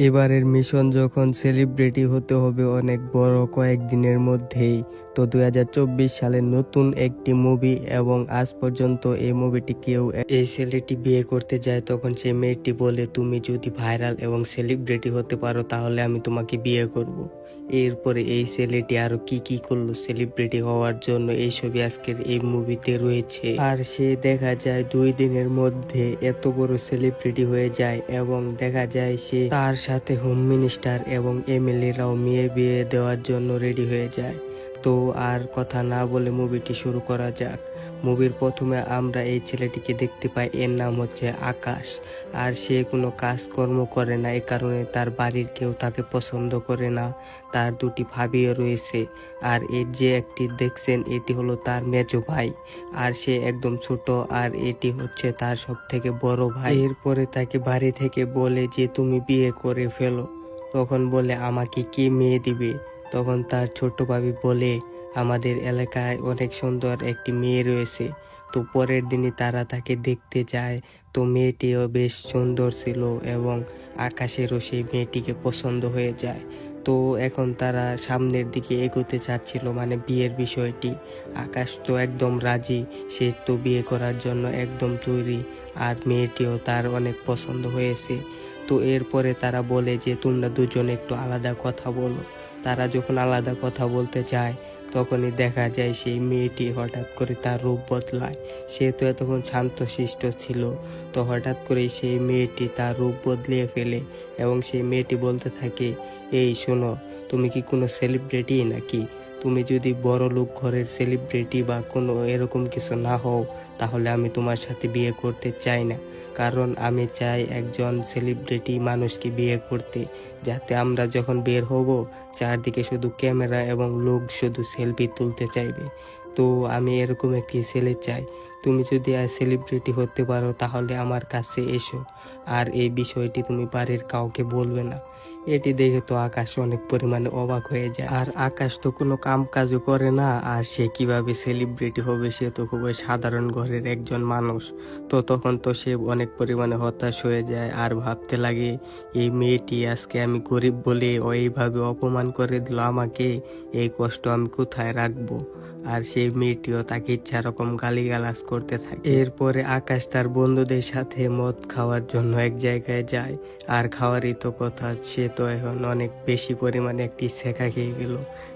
এবারের মিশন যখন সেলিব্রিটি হতে হবে অনেক বড় কয়েকদিনের মধ্যেই, তো 2024 সালের নতুন একটি মুভি এবং আজ পর্যন্ত এই মুভিটি কেউ এই ছেলেটি বিয়ে করতে যায় তখন সেই মেয়েটি বলে, তুমি যদি ভাইরাল এবং সেলিব্রিটি হতে পারো তাহলে আমি তোমাকে বিয়ে করব। এরপরে এই ছেলেটি আরো কি কি করলো সেলিব্রিটি হওয়ার জন্য, এই ছবি আজকের এই মুভিতে রয়েছে। আর সে দেখা যায় 2 দিনের মধ্যে এত বড় সেলিব্রিটি হয়ে যায় এবং দেখা যায় সে তার সাথে হোম মিনিস্টার এবং এমএলএরাও মেয়ে বিয়ে দেওয়ার জন্য রেডি হয়ে যায়। তো আর কথা না বলে মুভিটি শুরু করা যাক। মুভির প্রথমে আমরা এই ছেলেটিকে দেখতে পাই, এর নাম হচ্ছে আকাশ। আর সে কোনো কাজকর্ম করে না, এই কারণে তার বাড়ির কেউ তাকে পছন্দ করে না। তার 2টি ভাবিও রয়েছে। আর এর যে একটি দেখছেন এটি হলো তার মেজো ভাই, আর সে একদম ছোট, আর এটি হচ্ছে তার সব থেকে বড় ভাই। এরপরে তাকে বাড়ি থেকে বলে যে তুমি বিয়ে করে ফেলো। তখন বলে আমাকে কি মেয়ে দিবে? তখন তার ছোট ভাবি বলে আমাদের এলাকায় অনেক সুন্দর একটি মেয়ে রয়েছে। তো পরের দিনই তারা তাকে দেখতে যায়। তো মেয়েটিও বেশ সুন্দর ছিল এবং আকাশেরও সেই মেয়েটিকে পছন্দ হয়ে যায়। তো এখন তারা সামনের দিকে এগোতে চাচ্ছিল, মানে বিয়ের বিষয়টি। আকাশ তো একদম রাজি, সে তো বিয়ে করার জন্য একদম তৈরি, আর মেয়েটিও তার অনেক পছন্দ হয়েছে। তো এরপরে তারা বলে যে তোমরা দুজনে একটু আলাদা কথা বলো। তারা যখন আলাদা কথা বলতে যায় তখনই দেখা যায় সেই মেয়েটি হঠাৎ করে তার রূপ বদলায়। সে তো এতক্ষণ শান্তশিষ্ট ছিল, তো হঠাৎ করেই সেই মেয়েটি তার রূপ বদলিয়ে ফেলে এবং সেই মেয়েটি বলতে থাকে, এই শোনো, তুমি কি কোনো সেলিব্রিটি নাকি? তুমি যদি বড় লোক ঘরের সেলিব্রিটি বা কোনো এরকম কিছু না হও তাহলে আমি তোমার সাথে বিয়ে করতে চাই না। কারণ আমি চাই একজন সেলিব্রিটি মানুষকে বিয়ে করতে, যাতে আমরা যখন বের হব চারদিকে শুধু ক্যামেরা এবং লোক শুধু সেলফি তুলতে চাইবে। তো আমি এরকম একটি ছেলে চাই। তুমি যদি সেলিব্রিটি হতে পারো তাহলে আমার কাছে এসো, আর এই বিষয়টি তুমি বাড়ির কাউকে বলবে না। এটি দেখে তো আকাশ অনেক পরিমাণে অবাক হয়ে যায়। আর আকাশ তো কোনো কাম কাজও করে না, আর সে কিভাবে সেলিব্রিটি হবে? সে তো খুবই সাধারণ ঘরের একজন মানুষ। তো তখন তো সে অনেক পরিমাণে হতাশ হয়ে যায় আর ভাবতে লাগে, এই মেয়েটি আজকে আমি গরিব বলে ও এইভাবে অপমান করে দিল আমাকে, এই কষ্ট আমি কোথায় রাখবো? আর সেই মেয়েটিও তাকে ইচ্ছা রকম গালিগালাজ করতে থাকে। এরপরে আকাশ তার বন্ধুদের সাথে মদ খাওয়ার জন্য এক জায়গায় যায়। আর খাওয়ারই তো কথা, সে তো এখন অনেক বেশি পরিমাণে একটি ছেঁকা খেয়ে গেল,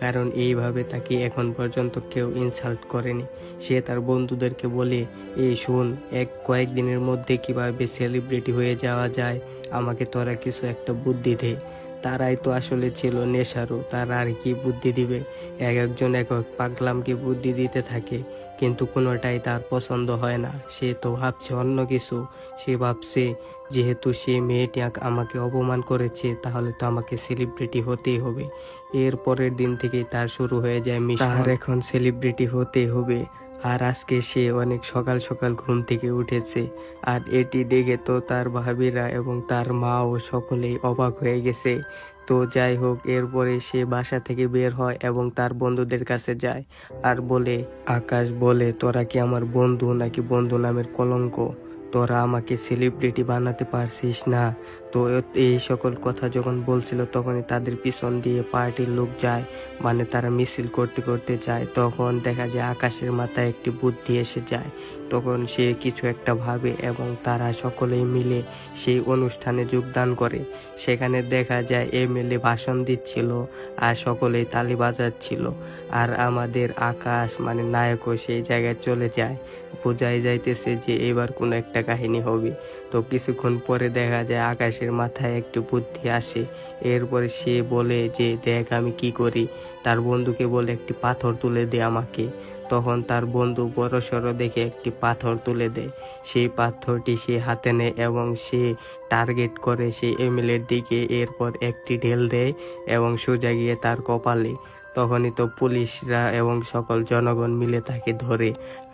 কারণ এইভাবে তাকে এখন পর্যন্ত কেউ ইনসাল্ট করেনি। সে তার বন্ধুদেরকে বলে, এই শোন, কয়েকদিনের মধ্যে কিভাবে সেলিব্রিটি হয়ে যাওয়া যায়, আমাকে তোরা কিছু একটা বুদ্ধি দে। তারাই তো আসলে ছিল নেশারও, তারা আর কি বুদ্ধি দিবে? একজন এক এক পাগলামকে বুদ্ধি দিতে থাকে, কিন্তু কোনোটাই তার পছন্দ হয় না। সে তো ভাবছে অন্য কিছু। সে ভাবছে যেহেতু সে মেয়েটি আমাকে অপমান করেছে তাহলে তো আমাকে সেলিব্রিটি হতেই হবে। এর পরের দিন থেকেই তার শুরু হয়ে যায় মিশন, তার এখন সেলিব্রিটি হতেই হবে। আর আজকে সে অনেক সকাল সকাল ঘুম থেকে উঠেছে, আর এটি দেখে তো তার ভাবিরা এবং তার মাও সকলেই অবাক হয়ে গেছে। তো যাই হোক, এরপরে সে বাসা থেকে বের হয় এবং তার বন্ধুদের কাছে যায় আর বলে, আকাশ বলে, তোরা কি আমার বন্ধু নাকি বন্ধু নামের কলঙ্ক? তোরা আমাকে সেলিব্রিটি বানাতে পারছিস না। তো এই সকল কথা যখন বলছিল তখনই তাদের পিছন দিয়ে পার্টির লোক যায়, মানে তারা মিছিল করতে করতে যায়। তখন দেখা যায় আকাশের মাথায় একটি বুদ্ধি এসে যায়। তখন সে কিছু একটা ভাবে এবং তারা সকলেই মিলে সেই অনুষ্ঠানে যোগদান করে। সেখানে দেখা যায় এমএলএ ভাষণ দিচ্ছিল আর সকলেই তালি বাজাচ্ছিল। আর আমাদের আকাশ মানে নায়কও সেই জায়গায় চলে যায়। বোঝাই যাইতেছে যে এবার কোনো একটা কাহিনী হবে। তো কিছুক্ষণ পরে দেখা যায় আকাশের মাথায় একটু বুদ্ধি আসে। এরপরে সে বলে যে দেখ আমি কি করি। তার বন্ধুকে বলে একটি পাথর তুলে দে আমাকে। তখন তার বন্ধু বড়সড় দেখে একটি পাথর তুলে দেয়। সেই পাথরটি সে হাতে নেয় এবং সে টার্গেট করে সেই এমএলএর দিকে। এরপর একটি ঢেল দেয় এবং সোজা গিয়ে তার কপালে। তখনই তো পুলিশরা এবং সকল জনগণ মিলে তাকে ধরে।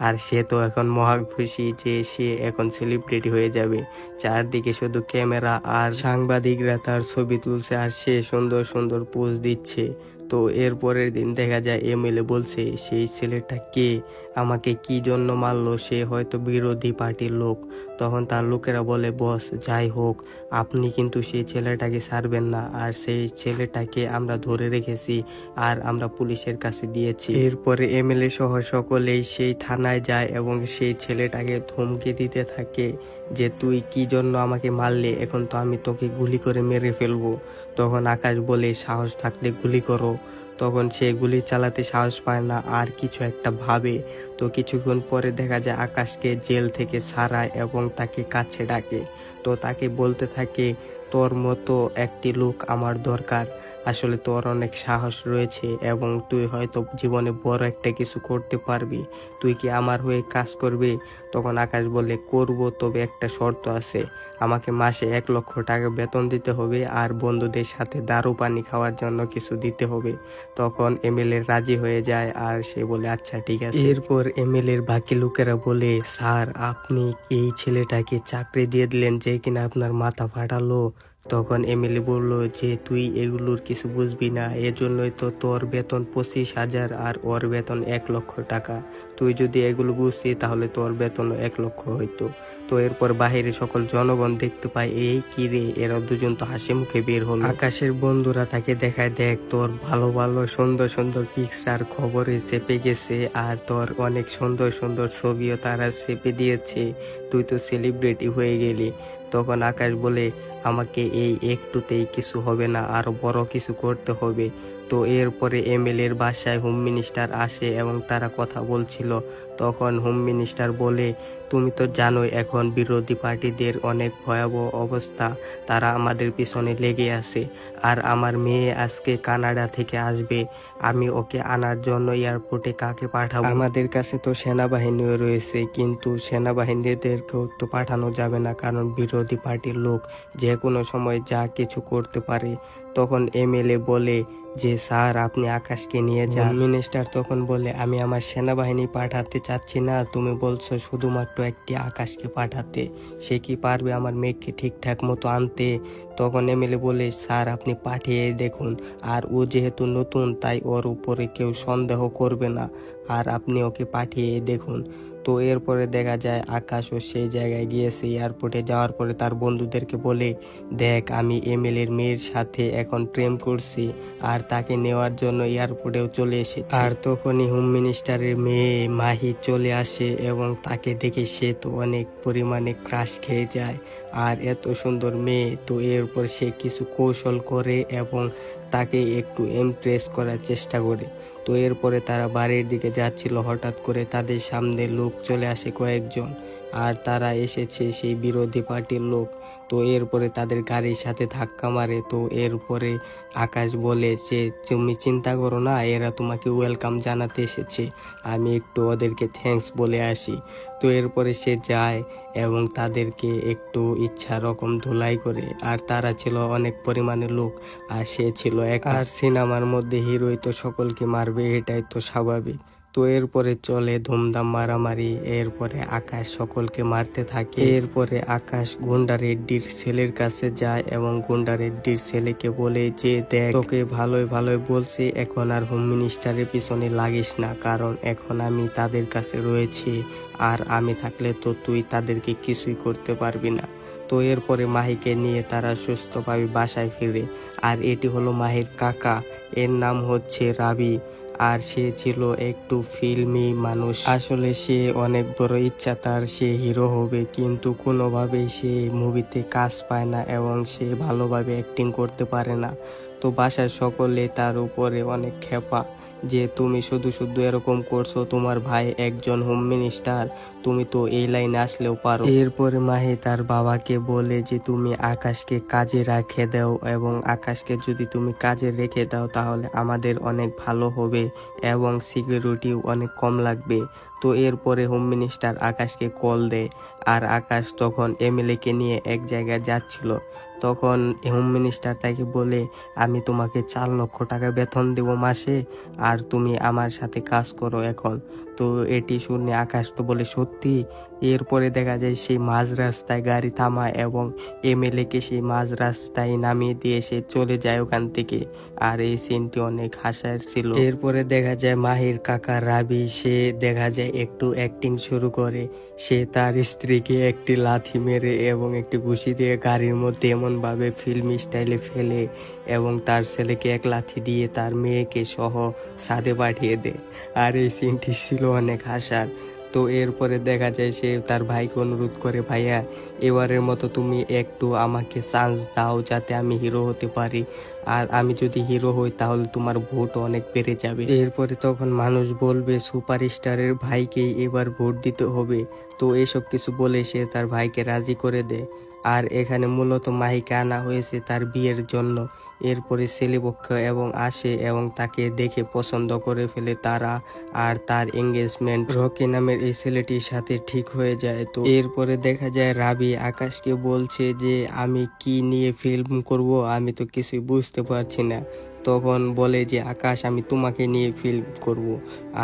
আর সে তো এখন মহা খুশি যে সে এখন সেলিব্রিটি হয়ে যাবে। চারদিকে শুধু ক্যামেরা আর সাংবাদিকরা তার ছবি তুলছে আর সে সুন্দর সুন্দর পোজ দিচ্ছে। তো এর পরের দিন দেখা যায় এমএলএ বলছে সেই ছেলেটা কে, আমাকে কি জন্য মারলো, সে হয়তো বিরোধী পার্টির লোক। তখন তার লোকেরা বলে, বস যাই হোক, আপনি কিন্তু সেই ছেলেটাকে ছাড়বেন না, আর সেই ছেলেটাকে আমরা ধরে রেখেছি আর আমরা পুলিশের কাছে দিয়েছি। এরপরে এমএলএ সহ সকলেই সেই থানায় যায় এবং সেই ছেলেটাকে ধমকে দিতে থাকে যে তুই কি জন্য আমাকে মারলে, এখন তো আমি তোকে গুলি করে মেরে ফেলবো। তখন আকাশ বলে, সাহস থাকলে গুলি করো। তখন সে গুলি চালাতে সাহস পায় না আর কিছু একটা ভাবে। তো কিছুক্ষণ পরে দেখা যায় আকাশকে জেল থেকে ছাড়ায় এবং তাকে কাছে ডাকে। তো তাকে বলতে থাকে, তোর মতো একটি লোক আমার দরকার, আসলে তোর অনেক সাহস রয়েছে এবং তুই হয়তো জীবনে বড় একটা কিছু করতে পারবি, তুই কি আমার হয়ে কাজ করবি? তখন আকাশ বলে, করব, তবে একটা শর্ত আছে, আমাকে মাসে 1 লক্ষ টাকা বেতন দিতে হবে আর বন্ধুদের সাথে দারু পানি খাওয়ার জন্য কিছু দিতে হবে। তখন এমএলএ রাজি হয়ে যায় আর সে বলে আচ্ছা ঠিক আছে। এরপর এমএলএর বাকি লোকেরা বলে, স্যার আপনি এই ছেলেটাকে চাকরি দিয়ে দিলেন যে কিনা আপনার মাথা ফাটালো। তখন এমএলএ বলল যে তুই এগুলোর কিছু বুঝবি না, এজন্যই তো তোর বেতন 25,000 আর ওর বেতন 1 লক্ষ টাকা। তুই যদি এগুলো বুঝতি তাহলে তোর বেতন 1 লক্ষ হইতো। তো এরপর বাহিরে সকল জনগণ দেখতে পায়, এই কি রে, এরা দুজন তো হাসি মুখে বের হলো। আকাশের বন্ধুরা তাকে দেখায়, দেখ তোর ভালো ভালো সুন্দর সুন্দর পিকচার খবরে চেপে গেছে আর তোর অনেক সুন্দর সুন্দর ছবিও তারা চেপে দিয়েছে, তুই তো সেলিব্রিটি হয়ে গেলি। তখন আকাশ বলে, আমাকে এই একটুতেই কিছু হবে না, আরো বড় কিছু করতে হবে। তো এরপরে এমএলএর বাসায় হোম মিনিস্টার আসে এবং তারা কথা বলছিল। তখন হোম মিনিস্টার বলে, তুমি তো জানোই এখন বিরোধী পার্টিদের অনেক ভয়াবহ অবস্থা, তারা আমাদের পিছনে লেগে আছে। আর আমার মেয়ে আজকে কানাডা থেকে আসবে, আমি ওকে আনার জন্য এয়ারপোর্টে কাকে পাঠাবো? আমাদের কাছে তো সেনাবাহিনীও রয়েছে, কিন্তু সেনাবাহিনীদেরকেও তো পাঠানো যাবে না, কারণ বিরোধী পার্টির লোক যে কোনো সময় যা কিছু করতে পারে। তখন এমএলএ বলে যে স্যার আপনি আকাশকে নিয়ে যান। মিনিস্টার তখন বলে, আমি আমার সেনাবাহিনী পাঠাতে চাচ্ছি না, তুমি বলছো শুধুমাত্র একটি আকাশকে পাঠাতে, সে কি পারবে আমার মেয়েকে ঠিকঠাক মতো আনতে? তখন এমএলএ বলে, স্যার আপনি পাঠিয়ে দেখুন, আর ও যেহেতু নতুন তাই ওর উপরে কেউ সন্দেহ করবে না, আর আপনি ওকে পাঠিয়ে দেখুন। তো এরপরে দেখা যায় আকাশও সেই জায়গায় গিয়েছে। এয়ারপোর্টে যাওয়ার পরে তার বন্ধুদেরকে বলে, দেখ আমি এমএলএর মেয়ের সাথে এখন প্রেম করছি আর তাকে নেওয়ার জন্য এয়ারপোর্টেও চলে এসেছি। আর তখনই হোম মিনিস্টারের মেয়ে মাহি চলে আসে এবং তাকে দেখে সে তো অনেক পরিমাণে ক্রাশ খেয়ে যায়। আর এত সুন্দর মেয়ে, তো এরপর সে কিছু কৌশল করে এবং তাকে একটু ইমপ্রেস করার চেষ্টা করে। তো এরপরে তারা বাড়ির দিকে যাচ্ছিল, হঠাৎ করে তাদের সামনে লোক চলে আসে কয়েকজন, আর তারা এসেছে সেই বিরোধী পার্টির লোক। তো এরপরে তাদের গাড়ির সাথে ধাক্কা মারে। তো এরপরে আকাশ বলে যে তুমি চিন্তা করো না, এরা তোমাকে ওয়েলকাম জানাতে এসেছে, আমি একটু ওদেরকে থ্যাঙ্কস বলে আসি। তো এরপরে সে যায় এবং তাদেরকে একটু ইচ্ছা রকম ধুলাই করে। আর তারা ছিল অনেক পরিমাণে লোক আর সে ছিল একা। আর সিনেমার মধ্যে হিরোই তো সকলকে মারবে, এটাই তো স্বাভাবিক। তো এরপরে চলে ধুমধাম মারামারি, এরপরে আকাশ সকলকে মারতে থাকে। এরপরে আকাশ গুন্ডা রেড্ডির ছেলের কাছে যায় এবং গুন্ডা রেড্ডির ছেলেকে বলে যে দেখ, তোকে ভালোই ভালোই বলছি, এখন আর হোম মিনিস্টারের পিছনে লাগিস না, কারণ এখন আমি তাদের কাছে রয়েছি আর আমি থাকলে তো তুই তাদেরকে কিছুই করতে পারবি না। তো এরপরে মাহিকে নিয়ে তারা সুস্থভাবে বাসায় ফিরে। আর এটি হলো মাহির কাকা, এর নাম হচ্ছে রাবি। আর সে ছিল একটু ফিল্মি মানুষ, আসলে সে অনেক বড় ইচ্ছা তার, সে হিরো হবে, কিন্তু কোনোভাবেই সে মুভিতে কাজ পায় না এবং সে ভালোভাবে অ্যাক্টিং করতে পারে না। তো বাসার সকলে তার উপরে অনেক খেপা যে তুমি শুধু শুধু এরকম করছো, তোমার ভাই একজন হোম মিনিস্টার, তুমি তো এই লাইনে আসলেও পারো। এরপরে মাহি তার বাবাকে বলে যে তুমি আকাশকে কাজে রেখে দাও এবং আকাশকে যদি তুমি কাজে রেখে দাও তাহলে আমাদের অনেক ভালো হবে এবং সিকিউরিটিও অনেক কম লাগবে। তো এরপরে হোম মিনিস্টার আকাশকে কল দেয় আর আকাশ তখন এমএলএ কে নিয়ে এক জায়গায় যাচ্ছিল। তখন হোম মিনিস্টার তাকে বলে, আমি তোমাকে 4 লক্ষ টাকা বেতন দেব মাসে, আর তুমি আমার সাথে কাজ করো এখন। তো এটি শুনে আকাশ তো বলে সত্যি। এরপরে দেখা যায় সেই মাঝ রাস্তায় গাড়ি থামায় এবং এমএলএকে সেই মাঝ রাস্তায় নামিয়ে দিয়ে সে চলে যায় ওখান থেকে। আর এই সিনটি অনেক হাসার ছিল। এরপরে দেখা যায় মাহির কাকা রাবি সে দেখা যায় একটু অ্যাক্টিং শুরু করে। সে তার স্ত্রীকে একটি লাথি মেরে এবং একটি ঘুষি দিয়ে গাড়ির মধ্যে এমনভাবে ফিল্মি স্টাইলে ফেলে এবং তার ছেলেকে এক লাথি দিয়ে তার মেয়েকে সহ ছাদে পাঠিয়ে দেয়। আর এই সিনটি ছিল অনেক হাসার। তো এরপরে দেখা যায় সে তার ভাইকে অনুরোধ করে, ভাইয়া এবারের মতো তুমি একটু আমাকে চান্স দাও যাতে আমি হিরো হতে পারি, আর আমি যদি হিরো হই তাহলে তোমার ভোট অনেক বেড়ে যাবে। এরপরে তখন মানুষ বলবে সুপারস্টারের ভাইকেই এবার ভোট দিতে হবে। তো এসব কিছু বলে সে তার ভাইকে রাজি করে দেয়। আর এখানে মূলত মাহিকে আনা হয়েছে তার বিয়ের জন্য। এরপরে ছেলেপক্ষ এবং আসে এবং তাকে দেখে পছন্দ করে ফেলে তারা। আর তার এঙ্গেজমেন্ট রকি নামের এই ছেলেটির সাথে ঠিক হয়ে যায়। তো এরপরে দেখা যায় রাবি আকাশকে বলছে যে আমি কি নিয়ে ফিল্ম করব, আমি তো কিছুই বুঝতে পারছি না। তখন বলে যে আকাশ আমি তোমাকে নিয়ে ফিল্ম করব,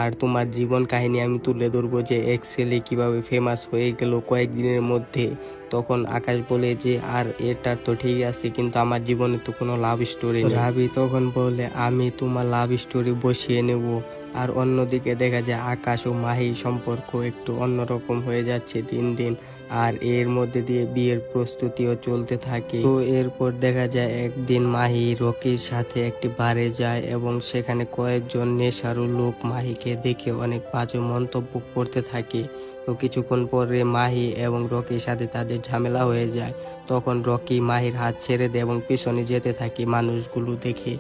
আর তোমার জীবন কাহিনী আমি তুলে ধরবো যে এক ছেলে কিভাবে ফেমাস হয়ে গেল কয়েকদিনের মধ্যে। তখন আকাশ বলে যে আর এটা তো ঠিক আছে, কিন্তু আমার জীবনে তো কোনো লাভ স্টোরি নেই। রাবি তখন বলে আমি তোমার লাভ স্টোরি বসিয়ে নেব। আর অন্যদিকে দেখা যায় আকাশ ও মাহি সম্পর্ক একটু অন্যরকম হয়ে যাচ্ছে দিন দিন। আর এর মধ্যে দিয়ে বিয়ের প্রস্তুতিও চলতে থাকে। তো এরপর দেখা যায় একদিন মাহি রকির সাথে একটি বারে যায় এবং সেখানে কয়েকজন নেশারু লোক মাহিকে দেখে অনেক বাজে মন্তব্য করতে থাকে। তো কিছুক্ষণ পরে মাহি এবং রকির সাথে তাদের ঝামেলা হয়ে যায়। তখন রকি মাহির হাত ছেড়ে দেয় এবং পিছনে যেতে থাকে মানুষগুলো দেখে।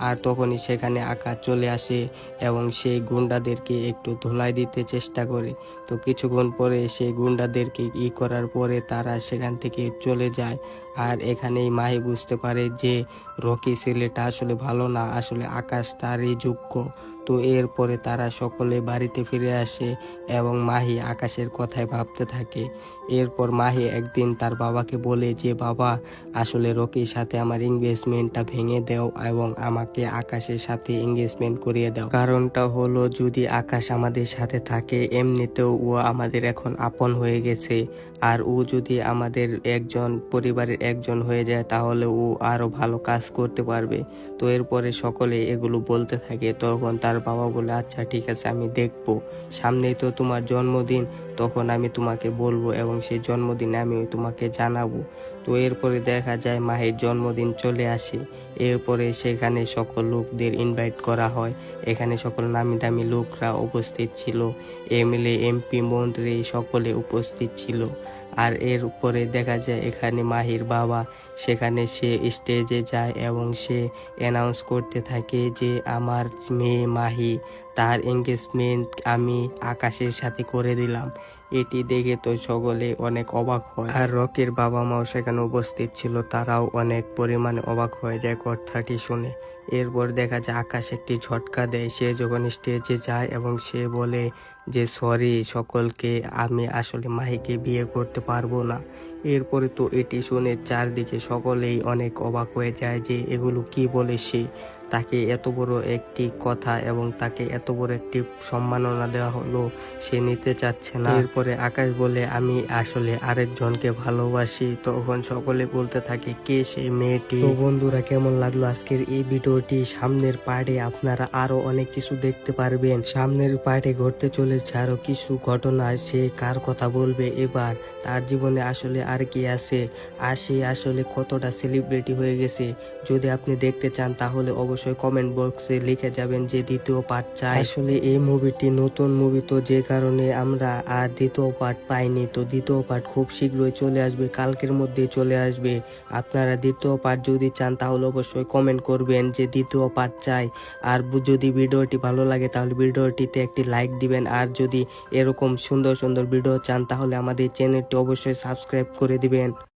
আর তখনই সেখানে আকাশ চলে আসে এবং সেই গুন্ডাদেরকে একটু ধোলাই দিতে চেষ্টা করে। তো কিছুক্ষণ পরে সেই গুন্ডাদেরকে করার পরে তারা সেখান থেকে চলে যায়। আর এখানেই মাহি বুঝতে পারে যে রকি ছেলেটা আসলে ভালো না, আসলে আকাশ তারই যোগ্য। তো এরপরে তারা সকলে বাড়িতে ফিরে আসে এবং মাহি আকাশের কথায় ভাবতে থাকে। এরপর মাহি একদিন তার বাবাকে বলে যে বাবা আসলে রকির সাথে আমার এঙ্গেজমেন্টটা ভেঙে দাও এবং আমাকে আকাশের সাথে এঙ্গেজমেন্ট করিয়ে দাও। কারণটা হলো যদি আকাশ আমাদের সাথে থাকে এমনিতেও ও আমাদের এখন আপন হয়ে গেছে, আর ও যদি আমাদের একজন পরিবারের একজন হয়ে যায় তাহলে ও আরো ভালো কাজ করতে পারবে। তো এরপরে সকলে এগুলো বলতে থাকে। তখন তার বাবা বলে আচ্ছা ঠিক আছে আমি দেখবো, সামনেই তো তোমার জন্মদিন, তখন আমি তোমাকে বলবো এবং সেই জন্মদিনে আমি তোমাকে জানাবো। তো এরপরে দেখা যায় মাহির জন্মদিন চলে আসে। এরপরে সেখানে সকল লোকদের ইনভাইট করা হয়। এখানে সকল নামি দামি লোকরা উপস্থিত ছিল, এমএলএ এমপি মন্ত্রী সকলে উপস্থিত ছিল। আর এরপরে দেখা যায় এখানে মাহির বাবা সেখানে সে স্টেজে যায় এবং সে অ্যানাউন্স করতে থাকে যে আমার মেয়ে মাহি তার এঙ্গেজমেন্ট আমি আকাশের সাথে করে দিলাম। এটি দেখে তো সকলে অনেক অবাক হয়। আর রকির বাবা মাও সেখানে উপস্থিত ছিল, তারাও অনেক পরিমাণে অবাক হয়ে যায় কথাটি শুনে। এরপর দেখা যায় আকাশ একটি ঝটকা দেয় সে যখন স্টেজে যায় এবং সে বলে যে সরি সকলকে, আমি আসলে মাহিকে বিয়ে করতে পারবো না। এরপরে তো এটি শুনে চারদিকে সকলেই অনেক অবাক হয়ে যায় যে এগুলো কি বলে সে, তাকে এত বড় একটি কথা এবং তাকে এত বড় একটি সম্মাননা দেওয়া হলো সে নিতে চাচ্ছে না। এরপরে আকাশ বলে আমি আসলে আরেকজনকে ভালোবাসি। তখন সকলে বলতে থাকে কে সেই মেয়েটি। তো বন্ধুরা কেমন লাগলো আজকের এই ভিডিওটি? সামনের পার্টে আপনারা আরো অনেক কিছু দেখতে পারবেন। সামনের পার্টে ঘটতে চলেছে আরো কিছু ঘটনা, সে কার কথা বলবে এবার, তার জীবনে আসলে আর কি আছে, আর সে আসলে কতটা সেলিব্রিটি হয়ে গেছে। যদি আপনি দেখতে চান তাহলে অবশ্যই কমেন্ট বক্সে লিখে যাবেন যে দ্বিতীয় পার্ট চাই। আসলে এই মুভিটি নতুন মুভি, তো যে কারণে আমরা আর দ্বিতীয় পার্ট পাইনি। তো দ্বিতীয় পার্ট খুব শীঘ্রই চলে আসবে, কালকের মধ্যে চলে আসবে। আপনারা দ্বিতীয় পার্ট যদি চান তাহলে অবশ্যই কমেন্ট করবেন যে দ্বিতীয় পার্ট চাই। আর যদি ভিডিওটি ভালো লাগে তাহলে ভিডিওটিতে একটি লাইক দিবেন। আর যদি এরকম সুন্দর সুন্দর ভিডিও চান তাহলে আমাদের চ্যানেলটি অবশ্যই সাবস্ক্রাইব করে দিবেন।